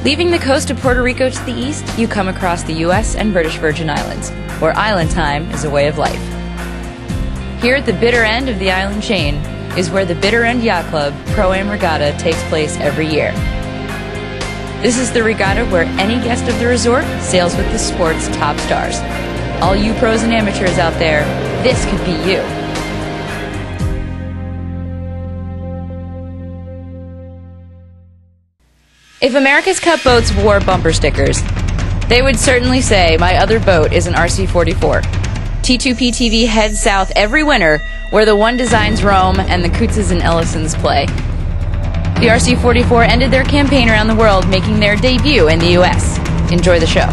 Leaving the coast of Puerto Rico to the east, you come across the U.S. and British Virgin Islands, where island time is a way of life. Here at the bitter end of the island chain is where the Bitter End Yacht Club ProAm Regatta takes place every year. This is the regatta where any guest of the resort sails with the sport's top stars. All you pros and amateurs out there, this could be you. If America's Cup boats wore bumper stickers, they would certainly say my other boat is an RC44. T2P TV heads south every winter where the One Designs roam and the Kutzes and Ellisons play. The RC44 ended their campaign around the world, making their debut in the U.S. Enjoy the show.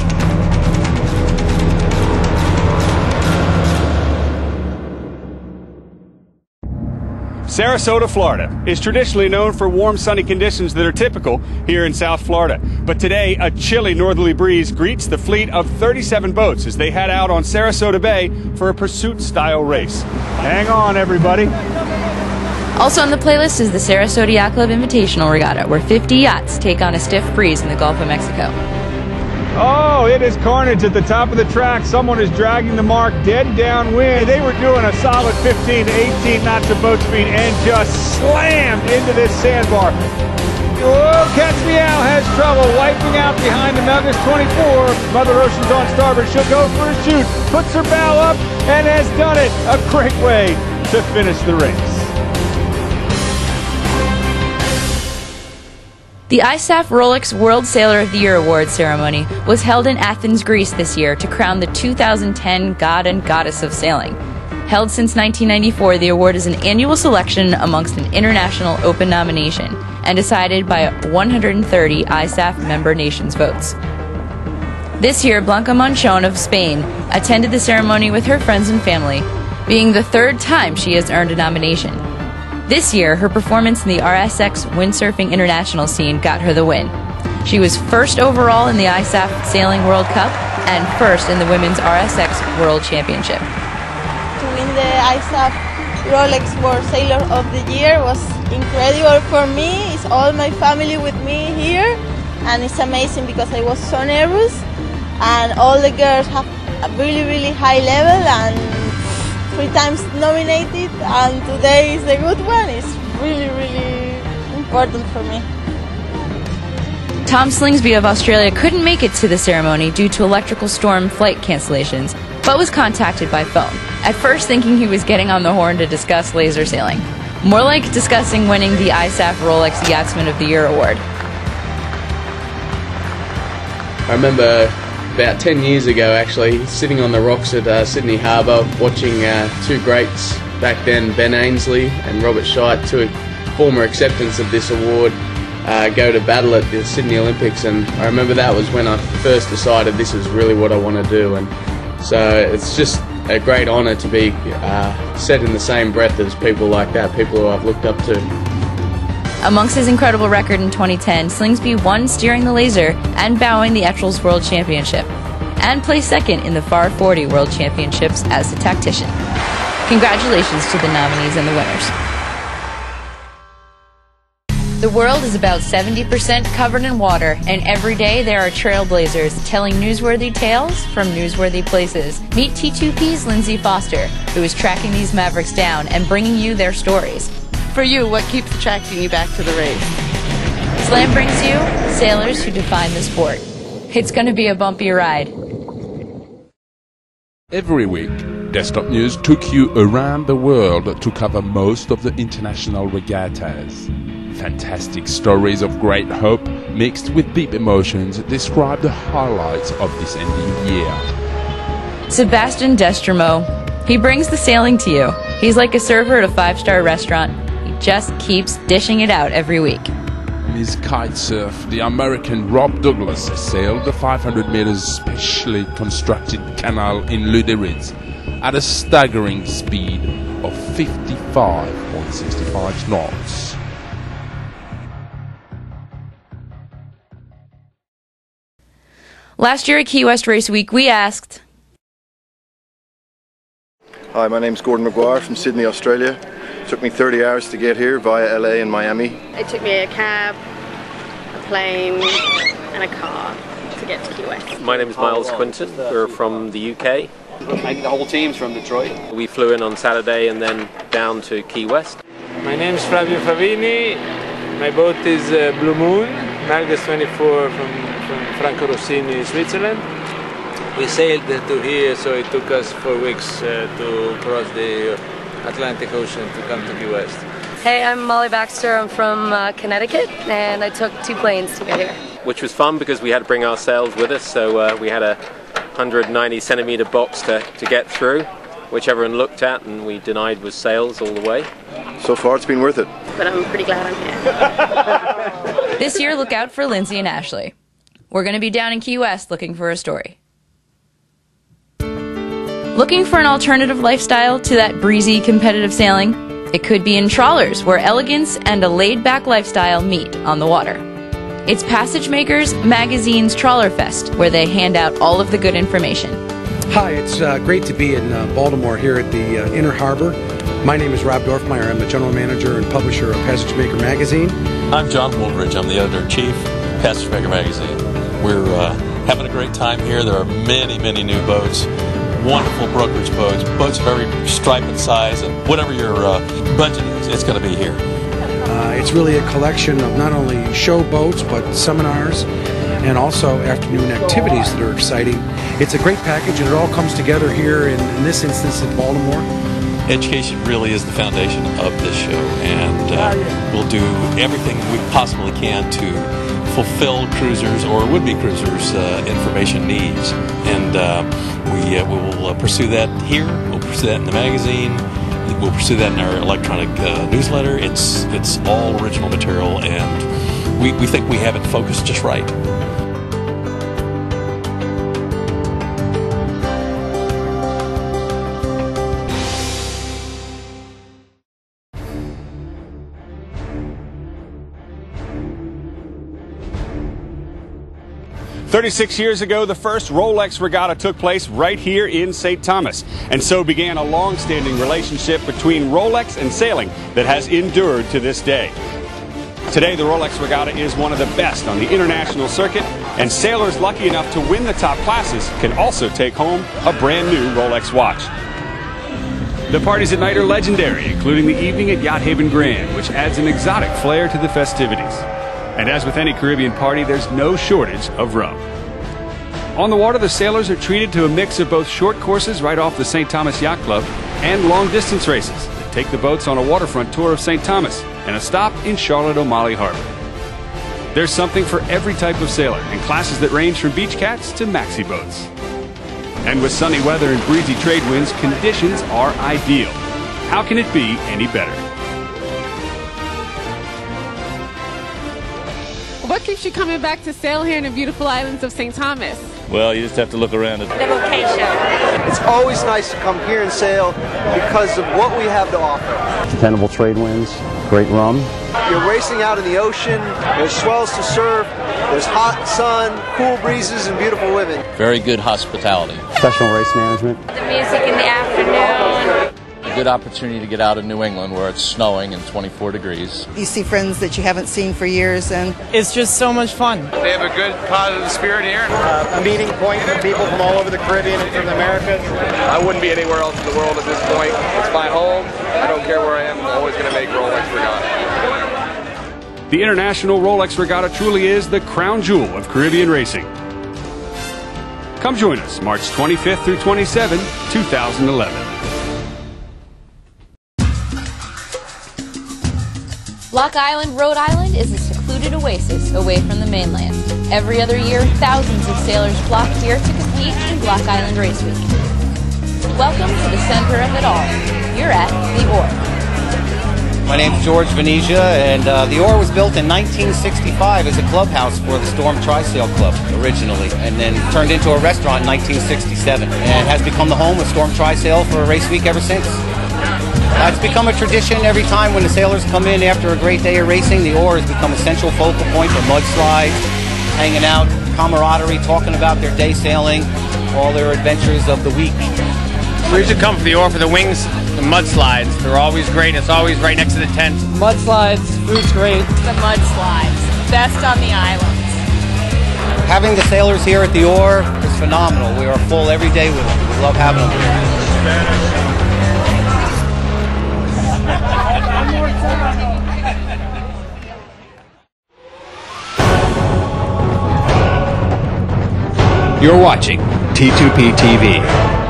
Sarasota, Florida is traditionally known for warm, sunny conditions that are typical here in South Florida. But today, a chilly northerly breeze greets the fleet of 37 boats as they head out on Sarasota Bay for a pursuit-style race. Hang on, everybody. Also on the playlist is the Sarasota Yacht Club Invitational Regatta, where 50 yachts take on a stiff breeze in the Gulf of Mexico. Oh, it is carnage at the top of the track. Someone is dragging the mark dead downwind. They were doing a solid 15 to 18 knots of boat speed and just slammed into this sandbar. Oh, Catch Me Out has trouble wiping out behind the Nuggets 24. Mother Ocean's on starboard. She'll go for a shoot. Puts her bow up and has done it. A great way to finish the race. The ISAF Rolex World Sailor of the Year Award ceremony was held in Athens, Greece this year to crown the 2010 God and Goddess of Sailing. Held since 1994, the award is an annual selection amongst an international open nomination and decided by 130 ISAF member nations votes. This year, Blanca Monchon of Spain attended the ceremony with her friends and family, being the third time she has earned a nomination. This year, her performance in the RSX Windsurfing International scene got her the win. She was first overall in the ISAF Sailing World Cup and first in the Women's RSX World Championship. To win the ISAF Rolex World Sailor of the Year was incredible for me. It's all my family with me here, and it's amazing because I was so nervous, and all the girls have a really high level and 3 times nominated, and today is a good one. It's really important for me. Tom Slingsby of Australia couldn't make it to the ceremony due to electrical storm flight cancellations, but was contacted by phone, at first thinking he was getting on the horn to discuss laser sailing. More like discussing winning the ISAF Rolex Yachtsman of the Year award. I remember about 10 years ago, actually, sitting on the rocks at Sydney Harbour, watching two greats back then, Ben Ainsley and Robert Scheidt, two former acceptants of this award, go to battle at the Sydney Olympics, and I remember that was when I first decided this is really what I want to do, and so it's just a great honour to be set in the same breath as people like that, people who I've looked up to. Amongst his incredible record in 2010, Slingsby won steering the laser and bowing the Etchells World Championship, and placed second in the Far 40 World Championships as a tactician. Congratulations to the nominees and the winners. The world is about 70% covered in water, and every day there are trailblazers telling newsworthy tales from newsworthy places. Meet T2P's Lindsay Foster, who is tracking these mavericks down and bringing you their stories. For you, what keeps attracting you back to the race? Slam brings you sailors who define the sport. It's going to be a bumpy ride. Every week, Desktop News took you around the world to cover most of the international regattas. Fantastic stories of great hope mixed with deep emotions describe the highlights of this ending year. Sebastian Destremo, he brings the sailing to you. He's like a server at a 5-star restaurant. He just keeps dishing it out every week. In his kitesurf, the American Rob Douglas sailed the 500 meters specially constructed canal in Lüderitz at a staggering speed of 55.65 knots. Last year at Key West Race Week, we asked... Hi, my name's Gordon McGuire from Sydney, Australia. It took me 30 hours to get here via LA and Miami. It took me a cab, a plane, and a car to get to Key West. My name is Miles Quinton. We're from the UK. The whole team's from Detroit. We flew in on Saturday and then down to Key West. My name is Flavio Favini. My boat is Blue Moon, Margus 24 from Franco Rossini, Switzerland. We sailed to here, so it took us 4 weeks to cross the Atlantic Ocean to come to Key West. Hey, I'm Molly Baxter. I'm from Connecticut, and I took 2 planes to get here. Which was fun because we had to bring our sails with us, so we had a 190 centimetre box to get through, which everyone looked at and we denied was sails all the way. So far it's been worth it. But I'm pretty glad I'm here. This year, look out for Lindsay and Ashley. We're going to be down in Key West looking for a story. Looking for an alternative lifestyle to that breezy, competitive sailing? It could be in trawlers, where elegance and a laid-back lifestyle meet on the water. It's Passage Makers Magazine's Trawler Fest, where they hand out all of the good information. Hi, it's great to be in Baltimore here at the Inner Harbor. My name is Rob Dorfmeyer. I'm the general manager and publisher of Passage Maker Magazine. I'm John Woolridge. I'm the editor-in-chief of Passage Maker Magazine. We're having a great time here. There are many, many new boats. Wonderful brokerage boats of every stripe and size, and whatever your budget is, it's going to be here. It's really a collection of not only show boats, but seminars, and also afternoon activities that are exciting. It's a great package, and it all comes together here in this instance in Baltimore. Education really is the foundation of this show, and we'll do everything we possibly can to fulfill cruisers or would-be cruisers' information needs, and we will pursue that here. We'll pursue that in the magazine. We'll pursue that in our electronic newsletter. It's all original material, and we think we have it focused just right. "36 years ago, the first Rolex Regatta took place right here in St. Thomas, and so began a long-standing relationship between Rolex and sailing that has endured to this day. Today, the Rolex Regatta is one of the best on the international circuit, and sailors lucky enough to win the top classes can also take home a brand new Rolex watch. The parties at night are legendary, including the evening at Yacht Haven Grand, which adds an exotic flair to the festivities. And as with any Caribbean party, there's no shortage of rum. On the water, the sailors are treated to a mix of both short courses right off the St. Thomas Yacht Club and long-distance races that take the boats on a waterfront tour of St. Thomas and a stop in Charlotte O'Malley Harbor. There's something for every type of sailor in classes that range from beach cats to maxi boats. And with sunny weather and breezy trade winds, conditions are ideal. How can it be any better? What keeps you coming back to sail here in the beautiful islands of St. Thomas? Well, you just have to look around. The location. It's always nice to come here and sail because of what we have to offer. Dependable trade winds, great rum. You're racing out in the ocean, there's swells to surf, there's hot sun, cool breezes, and beautiful women. Very good hospitality. Professional race management. The music in the afternoon. A good opportunity to get out of New England where it's snowing and 24 degrees. You see friends that you haven't seen for years, and it's just so much fun. They have a good positive spirit here. A meeting point for people from all over the Caribbean and from the Americas. I wouldn't be anywhere else in the world at this point. It's my home. I don't care where I am. I'm always going to make Rolex Regatta. The International Rolex Regatta truly is the crown jewel of Caribbean racing. Come join us March 25th through 27, 2011. Block Island, Rhode Island is a secluded oasis away from the mainland. Every other year, thousands of sailors flock here to compete in Block Island Race Week. Welcome to the center of it all. You're at the Oar. My name's George Venezia, and the Oar was built in 1965 as a clubhouse for the Storm Trysail Club originally, and then turned into a restaurant in 1967, and has become the home of Storm Trysail for a race week ever since. It's become a tradition every time when the sailors come in after a great day of racing. The Oar has become a central focal point for mudslides, hanging out, camaraderie, talking about their day sailing, all their adventures of the week. We usually come for the Oar for the wings, the mudslides. They're always great. It's always right next to the tent. Mudslides, food's great. The mudslides, best on the islands. Having the sailors here at the oar is phenomenal. We are full every day with them. We love having them here. You're watching T2P TV.